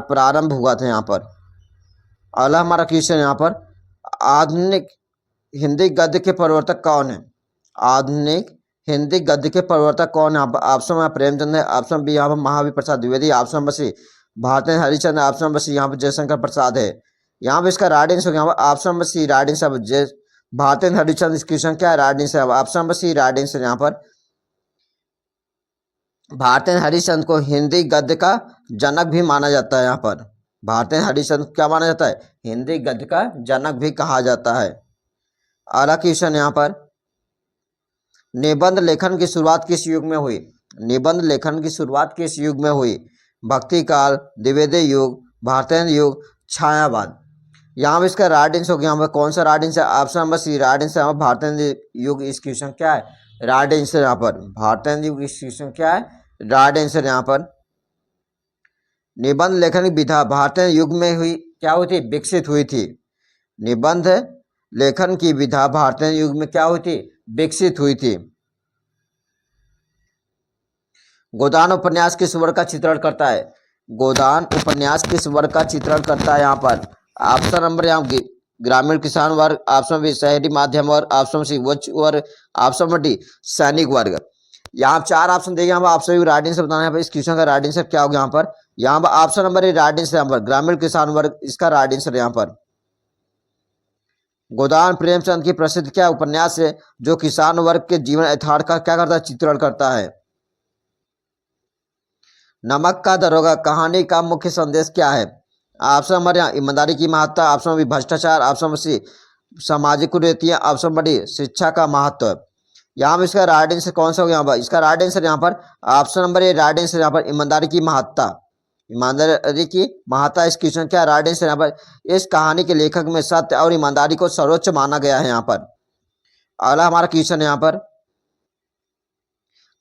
प्रारंभ हुआ था यहाँ पर। अगला हमारा क्वेश्चन यहाँ पर, आधुनिक हिंदी गद्य के प्रवर्तक कौन है? आधुनिक हिंदी गद्य के प्रवर्तक कौन है? ऑप्शन में प्रेमचंद है, ऑप्शन बी यहाँ पर Mahavir Prasad Dwivedi, option number C Bharatendu Harishchandra, option number C यहाँ पर जयशंकर प्रसाद है। यहाँ पर इसका राइट आंसर यहाँ पर option number C right answer जय भारतेंद्र हरिश्चंद्र। इस क्वेश्चन क्या है? Right answer option number C right answer. यहाँ पर भारतेंद्र हरिश्चंद्र को हिंदी गद्य का जनक भी माना जाता है। यहाँ पर भारतेंद्र हरिश्चंद्र क्या माना जाता है? हिंदी गद्य का जनक भी कहा जाता है। अगला क्वेश्चन यहाँ पर, निबंध लेखन की शुरुआत किस युग में हुई? निबंध लेखन की शुरुआत किस युग में हुई? भक्ति काल, द्विवेदी युग, भारतेंद्र युग, छायावाद। यहाँ पर इसका राइट आंसर होगा, यहाँ पर कौन सा right answer? Option number C right answer यहाँ पर भारतेंद्र युग। इस क्वेश्चन क्या है? राइट आंसर यहाँ पर भारतेंद्र युग। इस क्वेश्चन क्या है? राइट आंसर यहाँ पर। निबंध लेखन की विधा भारतेंद्र युग में हुई, क्या हुई थी? विकसित हुई थी। निबंध लेखन की विधा भारतेंद्र युग में क्या हुई थी? विकसित हुई थी। गोदान उपन्यास किस वर्ग का चित्रण करता है? गोदान उपन्यास किस वर्ग का चित्रण करता है? यहाँ पर ऑप्शन नंबर यहाँ ग्रामीण किसान वर्ग, ऑप्शन बी शहरी माध्यम वर्ग, ऑप्शन सी उच्च वर्ग, ऑप्शन नंबर डी सैनिक वर्ग। यहाँ चार ऑप्शन देंगे, यहाँ पर ऑप्शन भी राइट आंसर बताना है। इस क्वेश्चन का राइट आंसर क्या होगा? यहाँ पर option number A right answer, यहाँ पर ग्रामीण किसान वर्ग इसका राइट आंसर। यहाँ पर गोदान प्रेमचंद की प्रसिद्ध क्या उपन्यास है जो किसान वर्ग के जीवन यथार्थ का क्या करता है? चित्रण करता है। नमक का दरोगा कहानी का मुख्य संदेश क्या है? ऑप्शन नंबर यहाँ ईमानदारी की महत्ता, ऑप्शन नंबर भ्रष्टाचार, ऑप्शन नंबर सी सामाजिक कुरीतियां, ऑप्शन नंबर डी शिक्षा का महत्व। यहाँ पर इसका राइट आंसर कौन सा होगा? यहाँ पर इसका राइट आंसर यहाँ पर option number A right answer, यहाँ पर ईमानदारी की महत्ता। ईमानदारी की महत्ता इस क्वेश्चन क्या राइट आंसर? यहाँ पर इस कहानी के लेखक में सत्य और ईमानदारी को सर्वोच्च माना गया है। यहाँ पर अगला हमारा क्वेश्चन है, यहाँ पर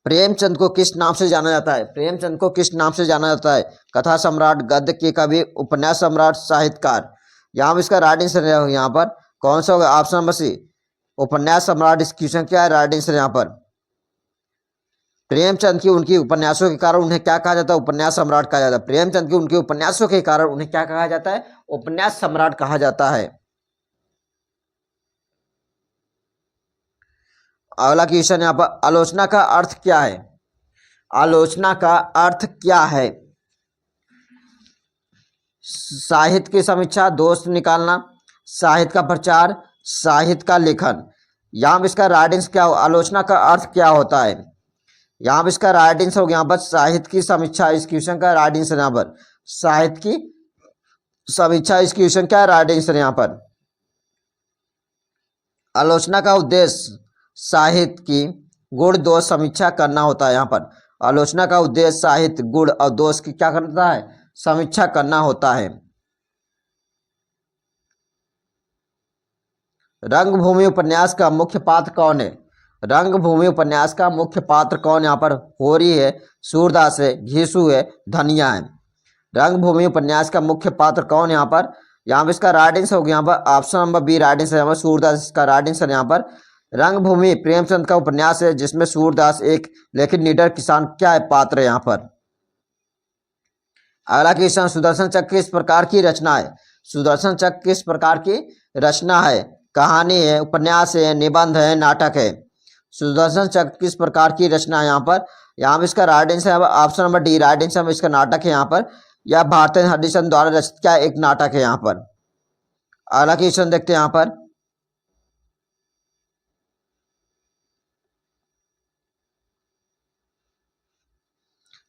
प्रेमचंद को किस नाम से जाना जाता है? प्रेमचंद को किस नाम से जाना जाता है? कथा सम्राट, गद्य के कवि, उपन्यास सम्राट, साहित्यकार। यहाँ पर इसका राइट आंसर यहाँ पर कौन सा होगा? ऑप्शन नंबर सी उपन्यास सम्राट। इस क्वेश्चन क्या है? Right answer. यहाँ पर प्रेमचंद की उनकी उपन्यासों के कारण उन्हें क्या कहा जाता है? उपन्यास सम्राट कहा जाता है। प्रेमचंद की उनके उपन्यासों के कारण उन्हें क्या कहा जाता है? उपन्यास सम्राट कहा जाता है। अगला क्वेश्चन यहाँ पर, आलोचना का अर्थ क्या है? आलोचना का अर्थ क्या है? साहित्य की समीक्षा, दोष निकालना, साहित्य का प्रचार, साहित्य का लेखन। यहाँ पर इसका राइट आंसर क्या हो? आलोचना का अर्थ क्या होता है? यहाँ पर इसका राइट आंसर होगा यहाँ पर साहित्य की समीक्षा। इस क्वेश्चन का राइट आंसर यहाँ पर साहित्य की समीक्षा। इस क्वेश्चन क्या राइट आंसर? यहाँ पर आलोचना का उद्देश्य साहित्य की गुण दोष समीक्षा करना होता है। यहाँ पर आलोचना का उद्देश्य साहित्य गुण और दोष की क्या करता है? समीक्षा करना होता है। रंगभूमि उपन्यास का मुख्य पात्र कौन है? रंगभूमि उपन्यास का मुख्य पात्र कौन? यहाँ पर होरी है, सूरदास है, घीसू है, धनिया है। रंगभूमि उपन्यास का मुख्य पात्र कौन? यहाँ पर इसका राइट आंसर होगा यहाँ पर option number B right answer. यहाँ पर सूरदास इसका राइट आंसर। यहाँ पर रंगभूमि प्रेमचंद का उपन्यास है जिसमें सूरदास एक लेकिन निडर किसान क्या है? पात्र है। यहाँ पर अगला क्वेश्चन, सुदर्शन चक्र किस प्रकार की रचना है? सुदर्शन चक्र किस प्रकार की रचना है? कहानी है, उपन्यास है, निबंध है, नाटक है। सुदर्शन चक्र किस प्रकार की रचना है? यहाँ पर इसका राइट आंसर है option number D right answer. इसका नाटक है। यहाँ पर यह भारतेंद्र हरिश्चंद्र द्वारा रचित क्या एक नाटक है। यहाँ पर अगला क्वेश्चन देखते हैं। यहाँ पर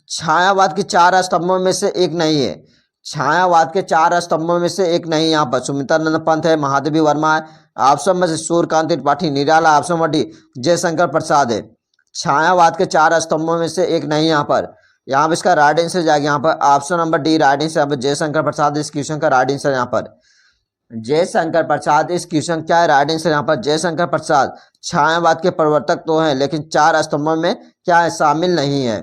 छायावाद के चार स्तंभों में से एक नहीं है। छायावाद के चार स्तंभों में से एक नहीं। यहाँ पर सुमित्रानंद पंत है, महादेवी वर्मा है, ऑप्शन में सूर्यकांत त्रिपाठी निराला, ऑप्शन में डी जयशंकर प्रसाद है। छायावाद के चार स्तंभों में से एक नहीं। यहाँ यहाँ पे इसका राइट आंसर जाएगा यहाँ पर option number D right answer. यहाँ पर जयशंकर प्रसाद इस क्वेश्चन का राइट आंसर। यहाँ पर जयशंकर प्रसाद इस क्वेश्चन क्या है राइट आंसर। यहाँ पर जयशंकर प्रसाद छायावाद के प्रवर्तक तो हैं, लेकिन चार स्तंभों में क्या है शामिल नहीं है।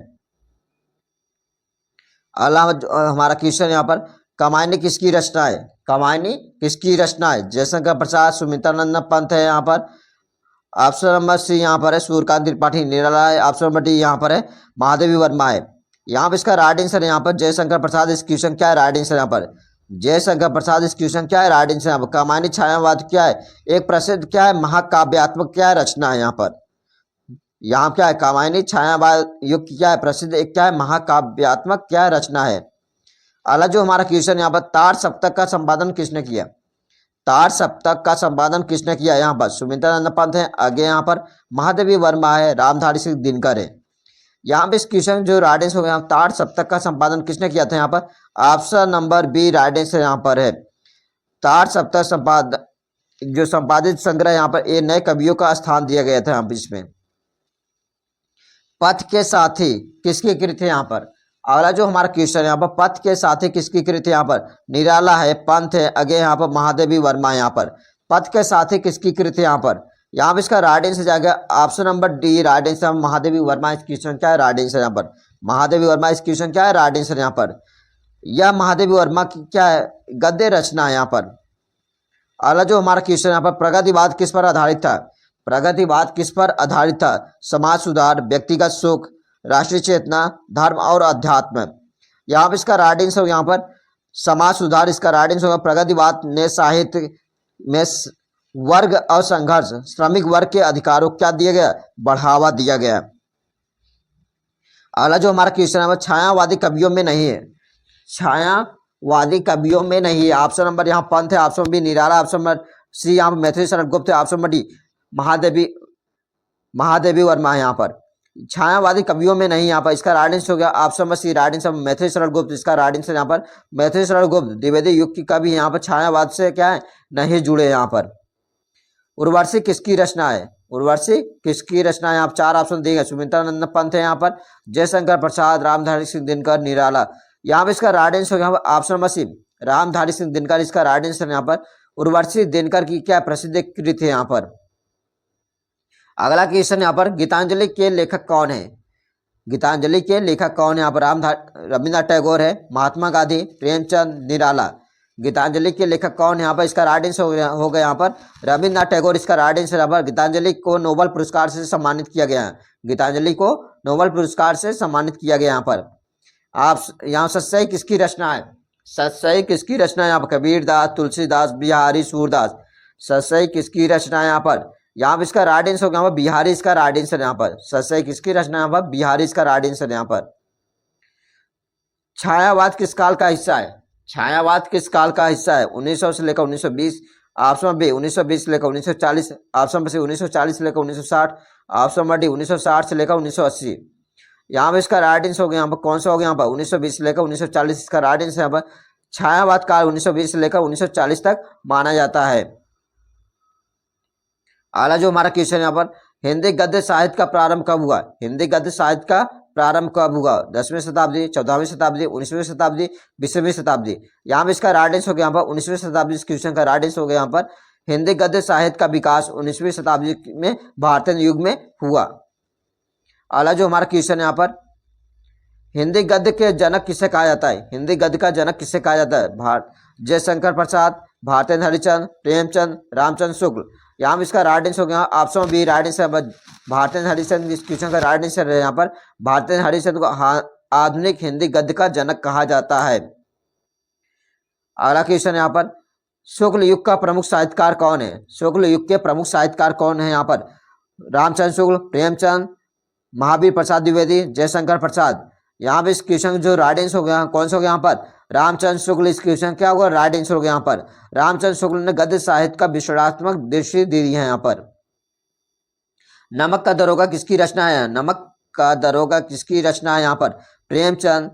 अगला हमारा क्वेश्चन यहाँ पर कामायनी किसकी रचना है। कामायनी किसकी रचना है। जयशंकर प्रसाद, सुमित्रानंद पंत है यहाँ पर। ऑप्शन नंबर सी यहाँ पर है सूर्यकांत त्रिपाठी निराला है। ऑप्शन नंबर डी यहाँ पर है महादेवी वर्मा है। यहाँ पर इसका राइट आंसर यहाँ पर जयशंकर प्रसाद इस क्वेश्चन क्या है राइट आंसर। यहाँ पर जयशंकर प्रसाद इस क्वेश्चन क्या है राइट आंसर। यहाँ पर कामायनी छायावाद क्या है, एक प्रसिद्ध क्या है महाकाव्यात्मक क्या है रचना है। यहाँ पर यहाँ क्या है कामायनी छायावाद युग क्या है प्रसिद्ध एक क्या है महाकाव्यात्मक क्या है रचना है। अगला जो हमारा क्वेश्चन यहाँ पर तार सप्तक का संपादन किसने किया। तार सप्तक का संपादन किसने किया। यहाँ पर सुमित्रानंद पंत है, आगे यहाँ पर महादेवी वर्मा है, रामधारी सिंह दिनकर है। यहाँ पे इस क्वेश्चन जो राइट आंसर हो गया तार सप्तक का संपादन किसने किया था। यहाँ पर option number B right answer यहाँ पर है। तार सप्तक संपादन जो संपादित संग्रह यहाँ पर ये नए कवियों का स्थान दिया गया था। यहाँ पर इसमें पथ के साथी किसकी कृति है। यहाँ पर अगला जो हमारा क्वेश्चन है यहाँ पर पथ के साथी किसकी कृति है। यहाँ पर निराला है, पंत है, आगे यहाँ पर महादेवी वर्मा है। यहाँ पर पथ के साथी किसकी कृति है। यहाँ पर इसका राइट आंसर जाएगा option number D right answer Mahadevi Verma इस क्वेश्चन क्या है राइट आंसर। यहाँ पर महादेवी वर्मा इस क्वेश्चन क्या है राइट आंसर। यहाँ पर यह महादेवी वर्मा की क्या है गद्य रचना है। यहाँ पर अगला जो हमारा क्वेश्चन यहाँ पर प्रगतिवाद किस पर आधारित था। प्रगतिवाद किस पर आधारित था। समाज सुधार, व्यक्तिगत सुख, राष्ट्रीय चेतना, धर्म और अध्यात्म। यहाँ पर इसका राइट आंसर यहाँ पर समाज सुधार इसका राइट आंसर होगा। प्रगतिवाद ने साहित्य में वर्ग और संघर्ष, श्रमिक वर्ग के अधिकारों क्या दिया गया बढ़ावा दिया गया। अगला जो हमारा क्वेश्चन है छायावादी कवियों में नहीं है। छायावादी कवियों में नहीं है। ऑप्शन नंबर यहाँ पंत है, ऑप्शन बी निराला, ऑप्शन नंबर सी यहाँ पर मैथिली शरण गुप्त है, option number D Mahadevi Verma है। यहाँ पर छायावादी कवियों में नहीं। यहाँ पर इसका राइट आंसर हो गया option number C right answer Maithili Sharan Gupt इसका राइट आंसर। यहाँ पर मैथिली शरण गुप्त द्विवेदी युग की कवि यहाँ पर छायावाद से क्या है नहीं जुड़े। यहाँ पर उर्वशी किसकी रचना है। उर्वशी किसकी रचना है। यहाँ पर चार ऑप्शन दिए गए सुमित्रानंद पंत है, यहाँ पर जयशंकर प्रसाद, रामधारी सिंह दिनकर, निराला। यहाँ पर इसका राइट आंसर यहाँ पर option number C Ramdhari Singh Dinkar इसका राइट आंसर। यहाँ पर उर्वशी दिनकर की क्या प्रसिद्ध कृति है। यहाँ पर अगला क्वेश्चन यहाँ पर गीतांजलि के लेखक कौन है। गीतांजलि के लेखक कौन है। यहाँ पर रविन्द्रनाथ टैगोर है, महात्मा गांधी, प्रेमचंद, निराला। गीतांजलि के लेखक कौन है। यहाँ पर इसका राइट आंसर हो गया यहाँ पर रविन्द्रनाथ टैगोर इसका राइट आंसर। यहाँ पर गीतांजलि को नोबेल पुरस्कार से सम्मानित किया गया है। गीतांजलि को नोबेल पुरस्कार से सम्मानित किया गया। यहाँ पर आप यहाँ सत्सई किसकी रचना है। सत्सई किसकी रचना है। यहाँ पर कबीरदास, तुलसीदास, बिहारी, सूरदास। सत्सई किसकी रचना है। यहाँ पर इसका राइट आंसर होगा बिहारी इसका राइट आंसर। यहाँ पर सत्सई किसकी रचना है। यहाँ पर बिहारी इसका राइट आंसर। यहाँ पर छायावाद किस काल का हिस्सा है। छायावाद किस काल का हिस्सा है। 1900 से लेकर 1920। ऑप्शन बी 1920 से लेकर 1940। ऑप्शन बी 1940 से लेकर 1960। ऑप्शन नंबर डी 1960 से लेकर 1980। यहाँ पर इसका राइट आंसर हो गया यहाँ पर कौन सा हो गया। यहाँ पर 1920 से लेकर 1940 इसका राइट आंसर। यहाँ पर छायावाद काल 1920 से लेकर 1940 तक माना जाता है। अगला जो हमारा क्वेश्चन यहाँ पर हिंदी गद्य साहित्य का प्रारंभ कब हुआ। हिंदी गद्य साहित्य का प्रारंभ कब हुआ। 10वीं शताब्दी, 14वीं शताब्दी, 19वीं शताब्दी, 20वीं शताब्दी। यहाँ पर इसका राइट आंसर हो गया यहाँ पर 19वीं शताब्दी इस क्वेश्चन का राइट आंसर हो गया। यहाँ पर हिंदी गद्य साहित्य का विकास 19वीं शताब्दी में भारतीय युग में हुआ। अगला जो हमारा क्वेश्चन यहाँ पर हिंदी गद्य के जनक किसे कहा जाता है। हिंदी गद्य का जनक किसे कहा जाता है। जयशंकर प्रसाद, भारतेंद्र हरिश्चंद्र, प्रेमचंद, रामचंद्र शुक्ल। यहाँ पर इसका राइट आंसर हो गया option B right answer. Bharatendu Harishchandra इस क्वेश्चन का राइट आंसर है। यहाँ पर भारतेंद्र हरिश्चंद्र को आधुनिक हिंदी गद्य का जनक कहा जाता है। अगला क्वेश्चन यहाँ पर शुक्ल युग का प्रमुख साहित्यकार कौन है। शुक्ल युग के प्रमुख साहित्यकार कौन है। यहाँ पर रामचंद्र शुक्ल, प्रेमचंद, महावीर प्रसाद द्विवेदी, जयशंकर प्रसाद। यहाँ पे इस क्वेश्चन जो राइट आंसर हो गया कौन सा हो गया यहाँ पर रामचंद्र शुक्ल इस क्वेश्चन क्या होगा राइट आंसर हो गया। यहाँ पर रामचंद्र शुक्ल ने गद्य साहित्य का विश्लेषणात्मक दृष्टि दी है। यहाँ पर नमक का दरोगा किसकी रचना है। नमक का दरोगा किसकी रचना है। यहाँ पर प्रेमचंद,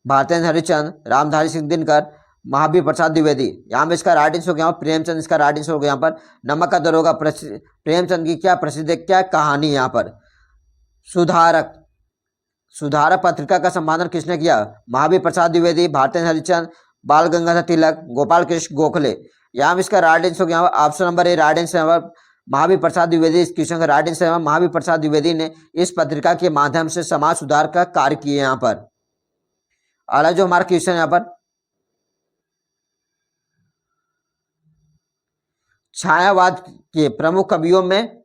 भारतेंद्र हरिश्चंद्र, रामधारी सिंह दिनकर, महावीर प्रसाद द्विवेदी। यहाँ पे इसका राइट आंसर हो गया प्रेमचंद इसका राइट आंसर हो गया। यहाँ पर नमक का दरोगा प्रेमचंद की क्या प्रसिद्ध क्या कहानी। यहाँ पर सुधारक सुधारक पत्रिका का संपादन किसने किया? महावीर प्रसाद द्विवेदी, भारतेंद्र हरिश्चंद्र, बाल गंगाधर तिलक, गोपाल कृष्ण गोखले। यहाँ इसका राइट आंसर हो गया option number A, right answer Mahavir Prasad Dwivedi. इस क्वेश्चन का राइट आंसर महावीर प्रसाद द्विवेदी ने इस पत्रिका के माध्यम से समाज सुधार का कार्य किए। यहाँ पर अगला जो हमारा क्वेश्चन यहाँ पर, छायावाद के प्रमुख कवियों में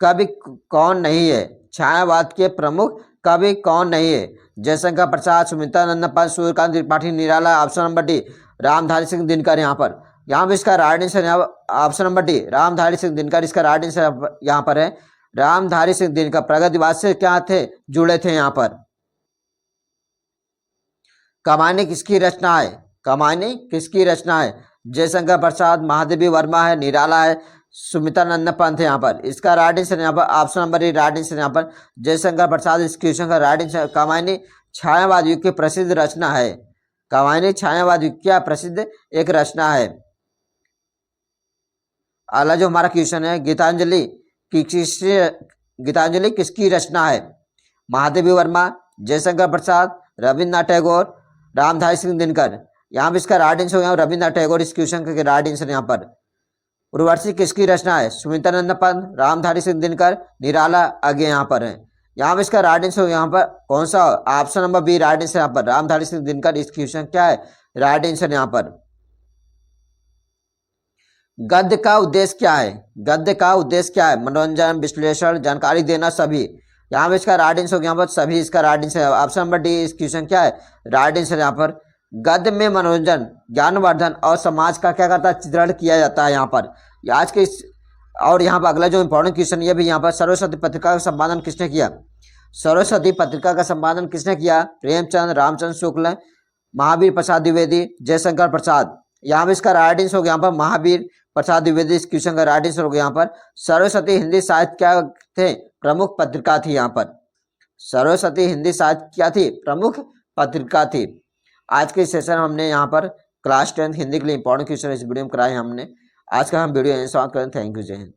कवि कौन नहीं है? छायावाद के प्रमुख कवि कौन नहीं है? Jaishankar Prasad, Sumitranandan Pant, Suryakant Tripathi, Nirala. Option number D, Ramdhari Singh Dinkar. यहाँ पर इसका right answer option number D, Ramdhari Singh Dinkar. इसका राइट आंसर यहाँ पर है रामधारी सिंह दिनकर। प्रगतिवाद से क्या थे? जुड़े थे। यहाँ पर कमानी किसकी रचना है? कमानी किसकी रचना है? जयशंकर प्रसाद, महादेवी वर्मा है, निराला है, सुमित्रानंद पंत है। यहाँ पर इसका राइट आंसर यहाँ पर option number A, right answer यहाँ पर जयशंकर प्रसाद। इस क्वेश्चन का राइट आंसर कमानी छायावाद युग की प्रसिद्ध रचना है। कमानी छायावाद युग क्या प्रसिद्ध एक रचना है। अगला जो हमारा क्वेश्चन है, गीतांजलि किसकी रचना है? महादेवी वर्मा, जयशंकर प्रसाद, रविन्द्रनाथ टैगोर, रामधारी सिंह दिनकर। यहाँ पर इसका राइट आंसर हो रविन्द्रनाथ टैगोर। इस क्वेश्चन का राइट आंसर यहाँ पर। उर्वशी किसकी रचना है? सुमित्रानंद पंत, रामधारी सिंह दिनकर, निराला। आगे यहाँ पर है। यहाँ पर इसका राइट आंसर यहाँ पर कौन सा? Option number B, right answer यहाँ पर रामधारी सिंह दिनकर। इस क्वेश्चन क्या है? राइट आंसर यहाँ पर। गद्य का उद्देश्य क्या है? गद्य का उद्देश्य क्या है? मनोरंजन, विश्लेषण, जानकारी देना, सभी। यहाँ पर इसका राइट आंसर यहाँ पर सभी। इसका right answer option number D. इस क्वेश्चन क्या है? राइट आंसर यहाँ पर। गद्य में मनोरंजन, ज्ञानवर्धन और समाज का क्या करता है? चित्रण किया जाता है। यहाँ पर आज के और यहाँ पर अगला जो इंपॉर्टेंट क्वेश्चन ये भी यहाँ पर, सरस्वती पत्रिका का संपादन किसने किया? सरस्वती पत्रिका का संपादन किसने किया? प्रेमचंद, रामचंद्र शुक्ल, महावीर प्रसाद द्विवेदी, जयशंकर प्रसाद। यहाँ पर इसका राइट आंसर हो गया यहाँ पर महावीर प्रसाद द्विवेदी। इस क्वेश्चन का राइट आंसर हो गया यहाँ पर। सरस्वती हिंदी साहित्य क्या थे? प्रमुख पत्रिका थी। यहाँ पर सरस्वती हिंदी साहित्य क्या थी? प्रमुख पत्रिका थी। आज के सेशन हमने यहाँ पर क्लास 10 हिंदी के लिए इंपॉर्टेंट क्वेश्चन इस वीडियो में कराए हमने। आज का हम वीडियो यहीं समाप्त करें। थैंक यू, जय हिंद।